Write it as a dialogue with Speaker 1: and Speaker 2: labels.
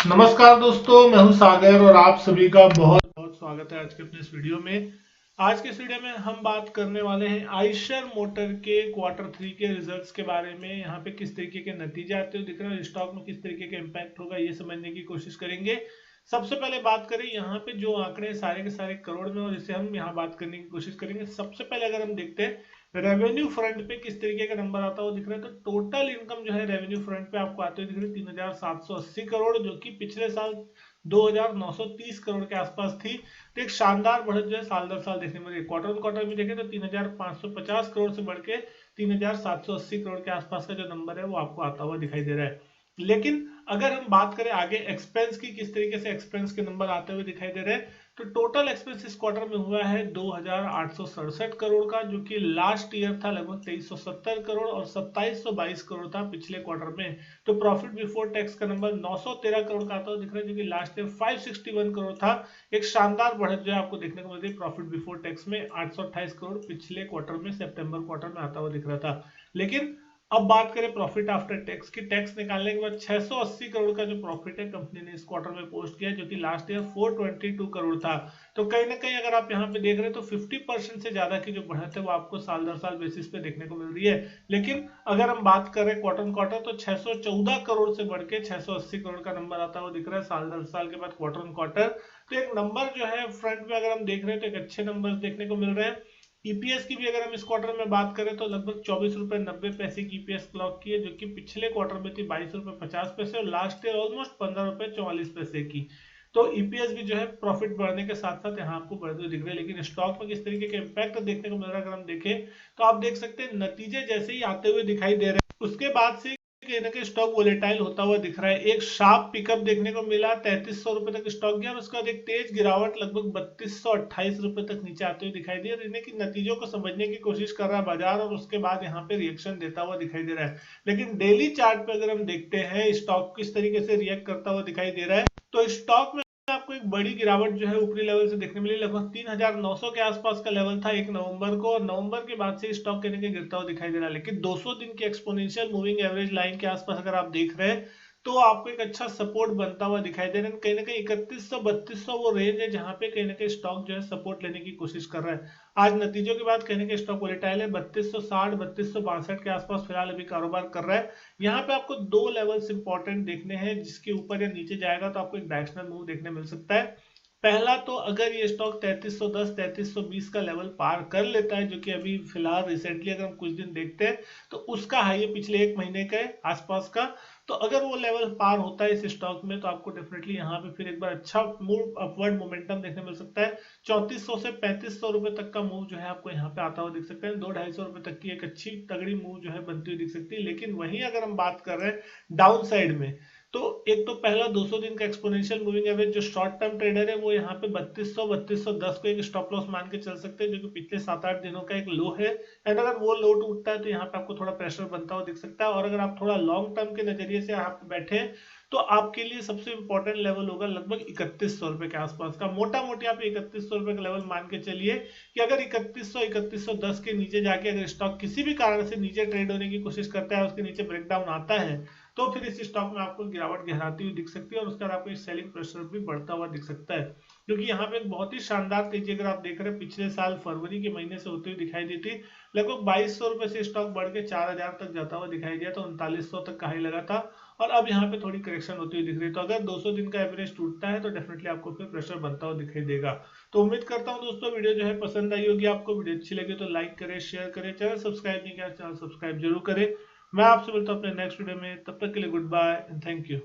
Speaker 1: नमस्कार दोस्तों, मैं हूं सागर और आप सभी का बहुत बहुत स्वागत है आज के अपने इस वीडियो में। आज के इस वीडियो में हम बात करने वाले हैं आइशर मोटर के क्वार्टर 3 के रिजल्ट्स के बारे में। यहाँ पे किस तरीके के नतीजे आते हुए दिख रहे हैं, स्टॉक में किस तरीके का इम्पैक्ट होगा, ये समझने की कोशिश करेंगे। सबसे पहले बात करें यहाँ पे जो आंकड़े सारे के सारे करोड़ में और जिसे हम यहाँ बात करने की कोशिश करेंगे। सबसे पहले अगर हम देखते हैं रेवेन्यू फ्रंट पे किस तरीके का नंबर आता हुआ दिख रहा है, तो टोटल इनकम जो है रेवेन्यू फ्रंट पे आपको आते हुए दिख रही है 3,780 करोड़, जो कि पिछले साल 2,930 करोड़ के आसपास थी। तो एक शानदार बढ़त जो है साल दर साल देखने में मिली। क्वार्टर क्वार्टर में देखें तो 3,550 करोड़ से बढ़ के 3,780 करोड़ के आसपास का जो नंबर है वो आपको आता हुआ दिखाई दे रहा है। लेकिन अगर हम बात करें आगे एक्सपेंस की, किस तरीके से एक्सपेंस के नंबर आते हुए दिखाई दे रहे हैं, तो टोटल एक्सपेंस इस क्वार्टर में हुआ है 2,867 करोड़ का, जो कि लास्ट ईयर था लगभग 2,370 करोड़ और 2,722 करोड़ था पिछले क्वार्टर में। तो प्रॉफिट बिफोर टैक्स का नंबर 913 करोड़ का आता हुआ दिख रहा है, जो कि लास्ट ईयर 561 करोड़ था। एक शानदार बढ़त जो है आपको देखने को मिल रही है प्रॉफिट बिफोर टैक्स में। 828 करोड़ पिछले क्वार्टर में सितंबर क्वार्टर में आता हुआ दिख रहा था। लेकिन अब बात करें प्रॉफिट आफ्टर टैक्स की, टैक्स निकालने के बाद 680 करोड़ का जो प्रॉफिट है कंपनी ने इस क्वार्टर में पोस्ट किया, जो कि लास्ट ईयर 422 करोड़ था। तो कहीं ना कहीं अगर आप यहाँ पे देख रहे हैं तो 50% से ज्यादा की जो बढ़त है वो आपको साल दर साल बेसिस पे देखने को मिल रही है। लेकिन अगर हम बात करें क्वार्टर क्वार्टर, तो 614 करोड़ से बढ़ के 680 करोड़ का नंबर आता हुआ दिख रहा है साल दर साल के बाद क्वार्टर क्वार्टर। तो एक नंबर जो है फ्रंट में अगर हम देख रहे हैं तो एक अच्छे नंबर देखने को मिल रहे हैं। ईपीएस की भी अगर हम इस क्वार्टर में बात करें तो लगभग 24 रुपए 90 पैसे की ईपीएस क्लॉक की है, जो कि पिछले क्वार्टर में थी 22 रुपए 50 पैसे और लास्ट ईयर ऑलमोस्ट 15 रुपए 44 पैसे की। तो ईपीएस भी जो है प्रॉफिट बढ़ने के साथ साथ यहाँ आपको बढ़ते हुए दिख रहे हैं। लेकिन स्टॉक में किस तरीके का इम्पैक्ट देखने को मिल रहा है अगर हम देखें, तो आप देख सकते हैं नतीजे जैसे ही आते हुए दिखाई दे रहे हैं उसके बाद से कहीं ना कहीं स्टॉक वोलेटाइल होता हुआ दिख रहा है। एक शार्प पिकअप देखने को मिला, 3300 रुपए तक स्टॉक गया और उसके बाद एक तेज गिरावट लगभग 3228 रुपए तक नीचे आते हुए दिखाई दिया। यानी कि नतीजों को समझने की कोशिश कर रहा है बाजार और उसके बाद यहाँ पे रिएक्शन देता हुआ दिखाई दे रहा है। लेकिन डेली चार्ट पे अगर हम देखते हैं स्टॉक किस तरीके से रिएक्ट करता हुआ दिखाई दे रहा है, तो स्टॉक में आपको एक बड़ी गिरावट जो है ऊपरी लेवल से देखने मिली। लगभग 3,900 के आसपास का लेवल था 1 नवंबर को, और नवंबर के बाद से स्टॉक कहीं ना कहीं गिरता हुआ दिखाई दे रहा है। लेकिन 200 दिन की एक्सपोनेंशियल मूविंग एवरेज लाइन के आसपास अगर आप देख रहे हैं तो आपको एक अच्छा सपोर्ट बनता हुआ दिखाई दे रहा है। कहीं ना कहीं 3100 3200 वो रेंज है जहां पे कहीं ना कहीं स्टॉक जो है सपोर्ट लेने की कोशिश कर रहा है। आज नतीजों के बाद कहीं ना कहीं स्टॉक वोलेटाइल है, 3260 3262 के आसपास फिलहाल अभी कारोबार कर रहा है। यहाँ पे आपको दो लेवल्स इंपॉर्टेंट देखने हैं, जिसके ऊपर या नीचे जाएगा तो आपको एक डायरेक्शनल मूव देखने मिल सकता है। पहला तो अगर ये स्टॉक 3310 3320 का लेवल पार कर लेता है, जो कि अभी फिलहाल रिसेंटली अगर हम कुछ दिन देखते हैं तो उसका हाई है पिछले एक महीने के आसपास का। तो अगर वो लेवल पार होता है इस स्टॉक में तो आपको डेफिनेटली यहाँ पे फिर एक बार अच्छा मूव अपवर्ड मोमेंटम देखने मिल सकता है। 3400 से 3500 रुपए तक का मूव जो है आपको यहाँ पे आता हुआ दिख सकता है। 200-250 रुपए तक की एक अच्छी तगड़ी मूव जो है बनती हुई दिख सकती है। लेकिन वहीं अगर हम बात कर रहे हैं डाउन साइड में, तो एक तो पहला 200 दिन का एक्सपोनेंशियल मूविंग एवरेज जो शॉर्ट टर्म ट्रेडर है वो यहाँ पे 3200 को एक स्टॉप लॉस मान के चल सकते हैं, जो कि पिछले 7-8 दिनों का एक लो है। एंड अगर वो लो टूटता है तो यहाँ पे आपको थोड़ा प्रेशर बनता हुआ दिख सकता है। और अगर आप थोड़ा लॉन्ग टर्म के नजरिए से आप बैठे तो आपके लिए सबसे इंपॉर्टेंट लेवल होगा लगभग 3100 रुपए के आसपास का। मोटा मोटी आप 3100 रुपए का लेवल मान के चलिए कि अगर 3110 के नीचे जाके अगर स्टॉक किसी भी कारण से नीचे ट्रेड होने की कोशिश करता है, उसके नीचे ब्रेकडाउन आता है, तो फिर इस स्टॉक में आपको गिरावट गहराती हुई दिख सकती है और उसके बाद आपको सेलिंग प्रेशर भी बढ़ता हुआ दिख सकता है। क्योंकि यहाँ पे एक बहुत ही शानदार तेजी अगर आप देख रहे हैं पिछले साल फरवरी के महीने से होती हुई दिखाई दी थी। लगभग 2200 रुपए से स्टॉक बढ़ के 4000 तक जाता हुआ दिखाई दिया, तो 3900 तक का हाई लगा था और अब यहाँ पे थोड़ी करेक्शन होती हुई दिख रही है। तो अगर 200 दिन का एवरेज टूटता है तो डेफिनेटली आपको फिर प्रेशर बनता हुआ दिखाई देगा। तो उम्मीद करता हूँ दोस्तों वीडियो जो है पसंद आई होगी आपको। वीडियो अच्छी लगी तो लाइक करें, शेयर करें, चैनल सब्सक्राइब नहीं किया चैनल सब्सक्राइब जरूर करें। मैं आपसे मिलता हूँ अपने नेक्स्ट वीडियो में, तब तक के लिए goodbye and thank you.